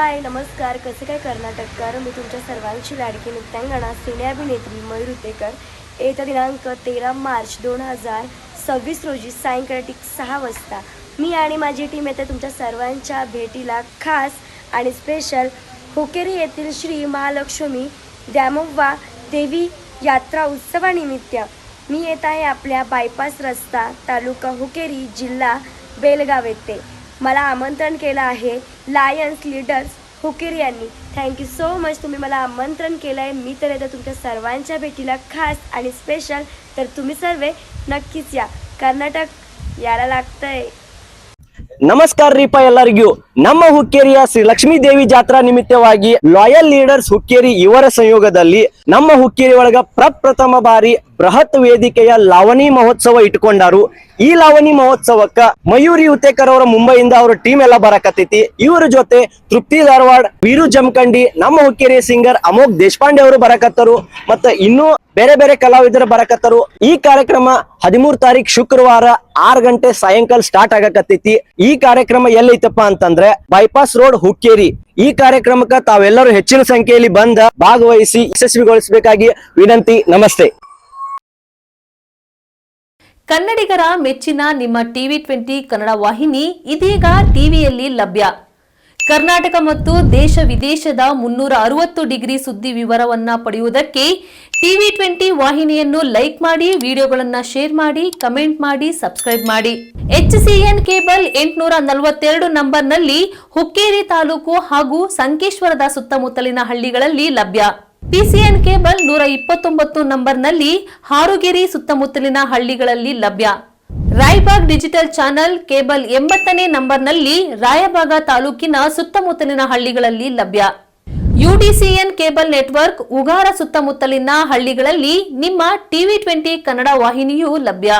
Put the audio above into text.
हाय नमस्कार. कसे काय कर्नाटककर. मी तुमच्या सर्वांची लाडकी नृत्यांगना सिने अभिनेत्री मयूर उतेकर. येत्या दिनांक 13 मार्च 2026 रोजी सायंकाळी ठीक 6 वाजता मी आणि माझी टीम येते तुमच्या सर्वांच्या भेटीला. खास आणि स्पेशल हुक्केरी येथील श्री महालक्ष्मी द्यामव्वा देवी यात्रा उत्सवानिमित्त मी येत आहे आपल्या बायपास रस्ता तालुका हुक्केरी जिल्हा बेलगाव येथे. मला आमंत्रण केलं आहे लायन्स लीडर्स हुक्केरी यांनी. Thank you so much. तुम्ही मला आमंत्रण केलं आहे. मी तर येते तुमच्या सर्वांच्या भेटीला खास आणि स्पेशल. तर तुम्ही सर्व नक्कीच या. कर्नाटक यायला लागतंय. ನಮಸ್ಕಾರ ರೀಪ ಎಲ್ಲರಿಗೂ. ನಮ್ಮ ಹುಕ್ಕೇರಿಯ ಶ್ರೀ ಲಕ್ಷ್ಮೀ ದೇವಿ ಜಾತ್ರಾ ನಿಮಿತ್ತವಾಗಿ ಲಾಯಲ್ ಲೀಡರ್ಸ್ ಹುಕ್ಕೇರಿ ಇವರ ಸಂಯೋಗದಲ್ಲಿ ನಮ್ಮ ಹುಕ್ಕೇರಿ ಒಳಗ ಪ್ರಪ್ರಥಮ ಬಾರಿ ಬೃಹತ್ ವೇದಿಕೆಯ ಲಾವಣಿ ಮಹೋತ್ಸವ ಇಟ್ಕೊಂಡಾರು. ಈ ಲಾವಣಿ ಮಹೋತ್ಸವಕ್ಕ ಮಯೂರಿ ಉತೇಕರ್ ಅವರ ಮುಂಬೈಯಿಂದ ಅವರ ಟೀಮ್ ಎಲ್ಲ ಬರಕತ್ತೈತಿ. ಇವರ ಜೊತೆ ತೃಪ್ತಿ ಧಾರವಾಡ್, ವೀರು ಜಮಖಂಡಿ, ನಮ್ಮ ಹುಕ್ಕೇರಿ ಸಿಂಗರ್ ಅಮೋಕ್ ದೇಶಪಾಂಡೆ ಅವರು ಬರಕತ್ತರು. ಮತ್ತೆ ಇನ್ನೂ ಬೇರೆ ಬೇರೆ ಕಲಾವಿದರು ಬರಕತ್ತರು. ಈ ಕಾರ್ಯಕ್ರಮ 13 ತಾರೀಕು ಶುಕ್ರವಾರ 6 ಗಂಟೆ ಸಾಯಂಕಾಲ ಸ್ಟಾರ್ಟ್ ಆಗಕತ್ತೈತಿ. ಈ ಕಾರ್ಯಕ್ರಮ ಎಲ್ಲೈತಪ್ಪ ಅಂತಂದ್ರೆ ಬೈಪಾಸ್ ರೋಡ್ ಹುಕ್ಕೇರಿ. ಈ ಕಾರ್ಯಕ್ರಮಕ್ಕೆ ತಾವೆಲ್ಲರೂ ಹೆಚ್ಚಿನ ಸಂಖ್ಯೆಯಲ್ಲಿ ಬಂದ ಭಾಗವಹಿಸಿ ಯಶಸ್ವಿಗೊಳಿಸಬೇಕಾಗಿ ವಿನಂತಿ. ನಮಸ್ತೆ. ಕನ್ನಡಿಗರ ಮೆಚ್ಚಿನ ನಿಮ್ಮ TV20 ಕನ್ನಡ ವಾಹಿನಿ ಇದೀಗ ಟಿವಿಯಲ್ಲಿ ಲಭ್ಯ. ಕರ್ನಾಟಕ ಮತ್ತು ದೇಶ ವಿದೇಶದ 360 ಡಿಗ್ರಿ ಸುದ್ದಿ ವಿವರವನ್ನ ಪಡೆಯುವುದಕ್ಕೆ TV20 ವಾಹಿನಿಯನ್ನು ಲೈಕ್ ಮಾಡಿ, ವಿಡಿಯೋಗಳನ್ನ ಶೇರ್ ಮಾಡಿ, ಕಮೆಂಟ್ ಮಾಡಿ, ಸಬ್ಸ್ಕ್ರೈಬ್ ಮಾಡಿ. HCN ಕೇಬಲ್ 842 ನಂಬರ್ನಲ್ಲಿ ಹುಕ್ಕೇರಿ ತಾಲೂಕು ಹಾಗೂ ಸಂಕೇಶ್ವರದ ಸುತ್ತಮುತ್ತಲಿನ ಹಳ್ಳಿಗಳಲ್ಲಿ ಲಭ್ಯ. PCN ಕೇಬಲ್ 129 ನಂಬರ್ನಲ್ಲಿ ಹಾರುಗೆರೆ ಸುತ್ತಮುತ್ತಲಿನ ಹಳ್ಳಿಗಳಲ್ಲಿ ಲಭ್ಯ. ರಾಯಬಾಗ್ ಡಿಜಿಟಲ್ ಚಾನೆಲ್ ಕೇಬಲ್ 80ನೇ ನಂಬರ್ನಲ್ಲಿ ರಾಯಬಾಗ ತಾಲೂಕಿನ ಸುತ್ತಮುತ್ತಲಿನ ಹಳ್ಳಿಗಳಲ್ಲಿ ಲಭ್ಯ. UDCN ಕೇಬಲ್ ನೆಟ್ವರ್ಕ್ ಉಗಾರ ಸುತ್ತಮುತ್ತಲಿನ ಹಳ್ಳಿಗಳಲ್ಲಿ ನಿಮ್ಮ TV20 ಕನ್ನಡ ವಾಹಿನಿಯೂ ಲಭ್ಯ.